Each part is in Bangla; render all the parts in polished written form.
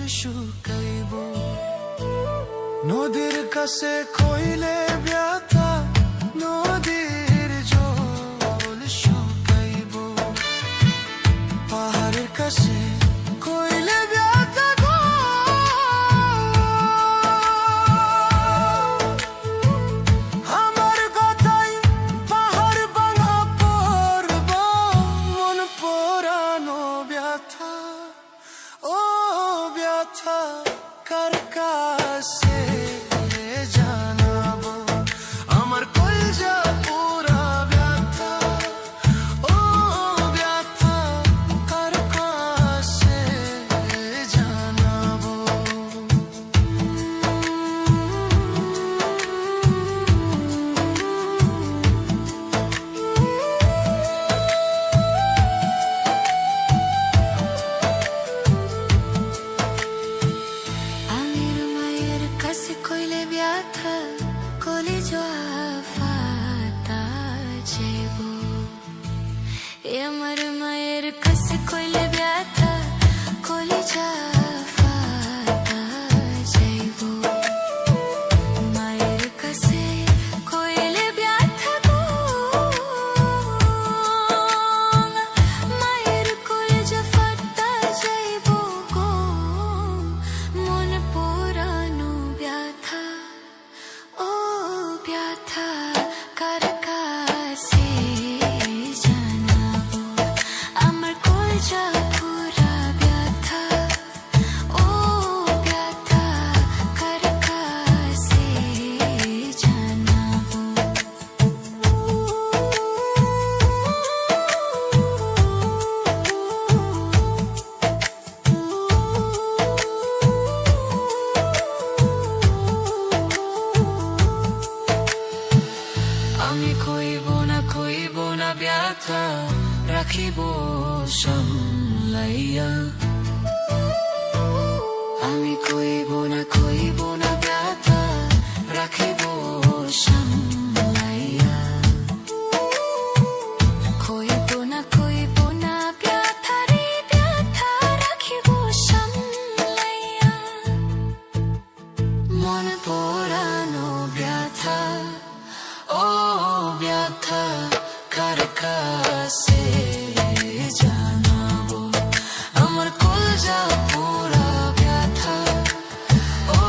শুকাইব নদীর কাছে কইলে ব্যথা নদীর জল শুকাইব পাহাড়ের কাছে কইলে ব্যথা গো আমার কথাই পাহাড় ভাঙা পড়ব মন পোড়ানো ব্যথা ও ব্যথা কার কাছে জানাবো আমার কলজা পুরা ব্যথা ও ব্যথা কার কাছে জানাবো আমির মায়ের কাছে কইলে ব্যথা কলিজা ফাটা যাইব আমার মায়ের কাছে কইলে ব্যথা কলিজা ফাটা যাইব মায়ের কাছে কইলে ব্যথা গো মায়ের কলিজা ফাটা যাইব গো মন পোড়ানো ব্যথা ও ব্যথা কার কাছে জানাবো আমার কলজা পুরা ব্যথা ও ব্যথা কার কাছে জানাবো আমি কইব না ব্যথা রাখিব সামলাইয়া আমি কইব না ব্যথা রাখিব সামলাইয়া কইব না ব্যথা রে ব্যথা রাখিব সামলাইয়া মন পোড়ানো ব্যথা ও ব্যথা কার কাছে জানাবো আমার কলজা পুরা ব্যথা ও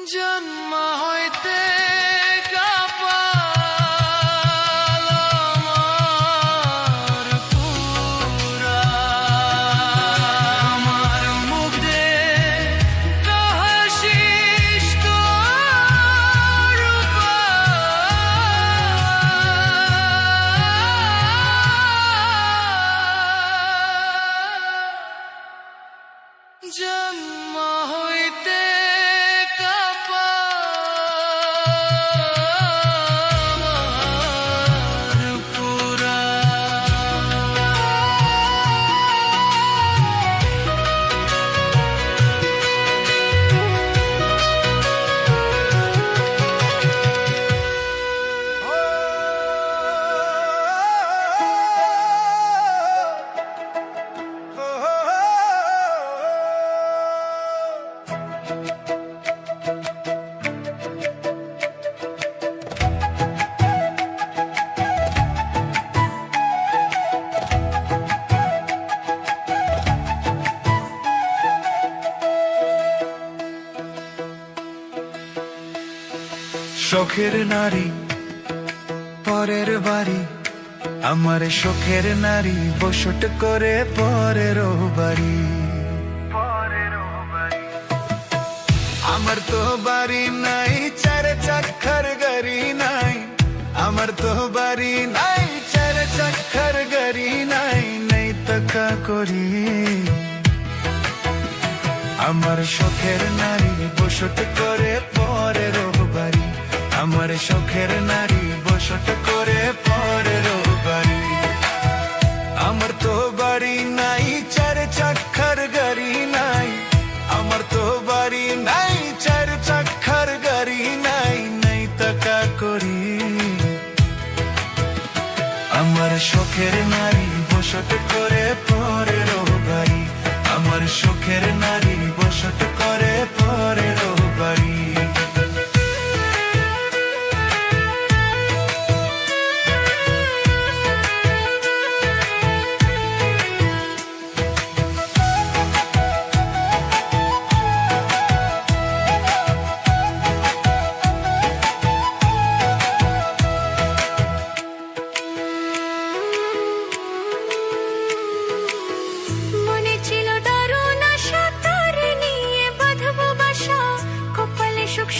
জন্ম হইতে কপাল আমার পুরা, আমার মুখ দে হাসিস তোর রূপ। জন্ম হইতে শখের নারী পরের বাড়ি, আমার শখের নারী বসত করে পরের বাড়ি। আমার তো বাড়ি নাই, চার চাকার গাড়ি নাই, আমার তো বাড়ি নাই, চার চাকার গাড়ি নাই, নেই টাকা করি। আমার শখের নারী বসত করে পরের বাড়ি, আমার শখের নারী বসত করে পরের বাড়ি। আমার তো বাড়ি নাই, চার চাকার গাড়ি নাই, আমার তো বাড়ি নাই, চার চাকার গাড়ি নাই, নেই টাকা করি। আমার শখের নারী বসত করে পরের বাড়ি, আমার শখের নারী বসত করে পরের বাড়ি।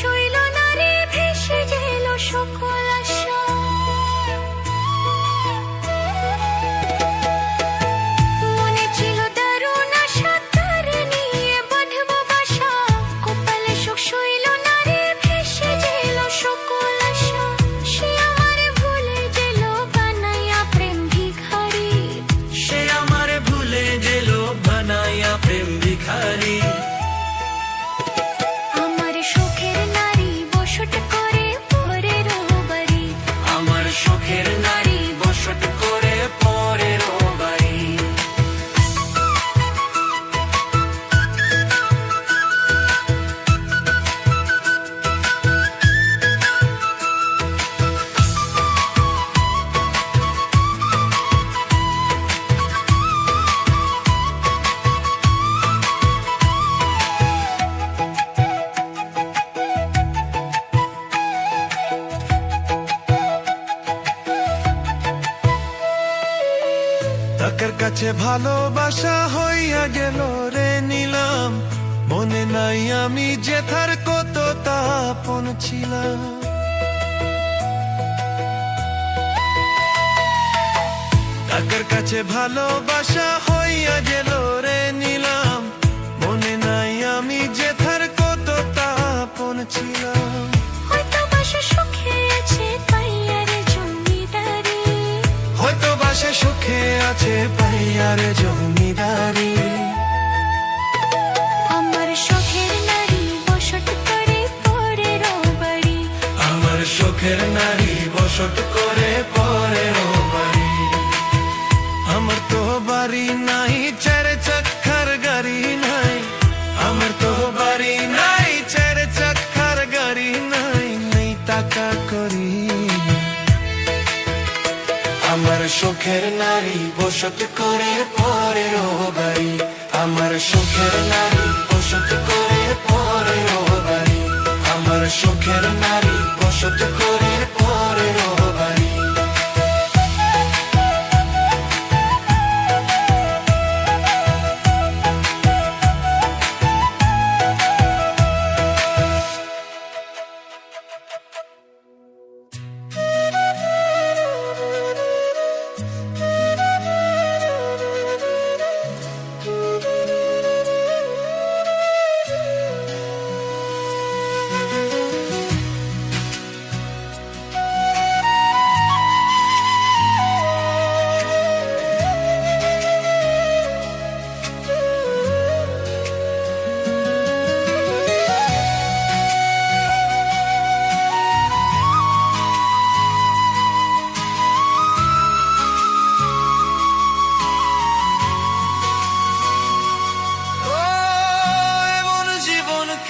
শৈল নারী ভেসে গেল সকল আশা, মনে ছিল দারুণ আশা তার নিয়ে বাঁধব বাসা, কপালে সুখ শৈল নারী ভেসে গেল সকল আশা। সে আমারে ভুলে গেল বানাইয়া প্রেম ভিখারি, সে আমারে ভুলে গেল বানাইয়া প্রেম ভিখারি। টাকার কাছে ভালোবাসা হইয়া গেল রে নিলাম, মনে নাই আমি যেথার কত তাপন ছিলাম। টাকার কাছে ভালোবাসা হইয়া গেল রে নিলাম, মনে নাই আমি যেথার কত তাপন ছিলাম। হয়তো বাসা সুখে আছে পাইয়ারে জমিদারি, হয়তো বাসা সুখে আছে পাইয়ারে জমিদারি। আমার শখের নারী বসত করে পরের বাড়ি, আমার শখের নারী বসত করে পরের বাড়ি। আমার তো বাড়ি নাই, চার চাকার গাড়ি নাই, আমার তো বাড়ি নাই, চার চাকার গাড়ি নাই, নেই টাকা করি। আমার শখের নারী বসত করে পরের বাড়ি, আমার শখের নারী বসত করে পরের বাড়ি। শখের নারী বসত করে পরের বাড়ি।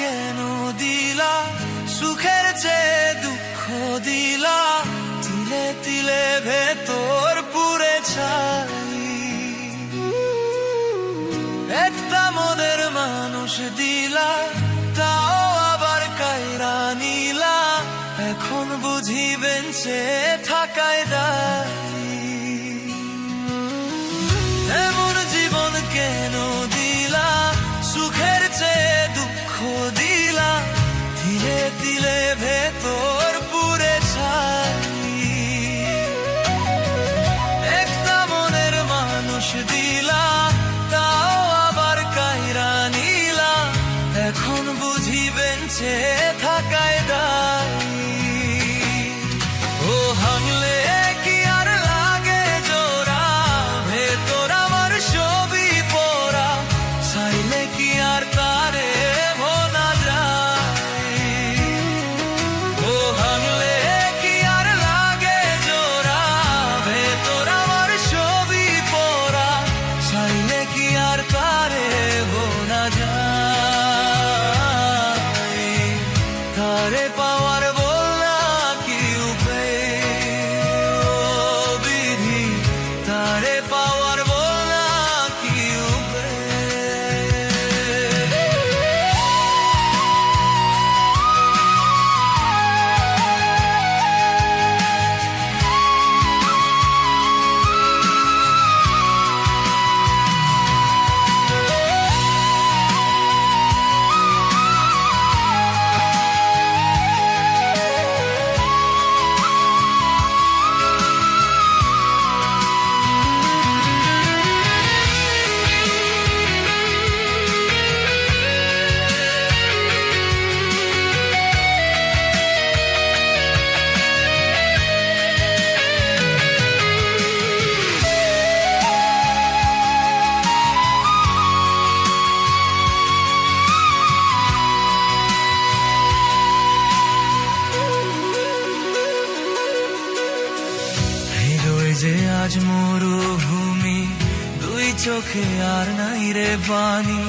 কেন দিলা সুখের চেয়ে দুঃখ দিলা, তিলে তিলে ভেতর পুরে ছাই। একটা মনের মানুষ দিলা, তাও আবার কায়রা নিলা, এখন বুঝি বেঞ্চে থাকায় দায়ী। এমন জীবন কেন দিলা সুখের চেয়ে দুঃখ দিলা, তিলে তিলে ভেতর পুরে ছাই। একটা মনের মানুষ দিলা, তাও আবার কায়রা নিলা, এখন বুঝি বেঞ্চে থাকায় দায়ী। ও ভাঙলে কি আর লাগে জোড়া, ভেতর আমার ছবি পড়া, চাইলে কি আর তারে ভোলা যায়। ও ভাঙলে কি আর লাগে জোড়া, ভেতর আমার ছবি পড়া, চাইলে কি আর তারে ভোলা যায়। তারে পাওয়ার বললা কি উপায়, ও বিধি তারে পাওয়ার বললা কি উপায়। হৃদয় যে আজ মরুভূমি, দুই চোখে আর নাই রে বাণী,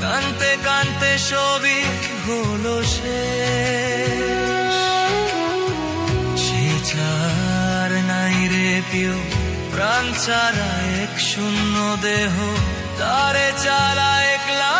কানতে কানতে সবই হলো শেষ। সে চার নাই রে প্রিয় প্রাণ ছাড়া এক শূন্য দেহ, তারে চালা একলা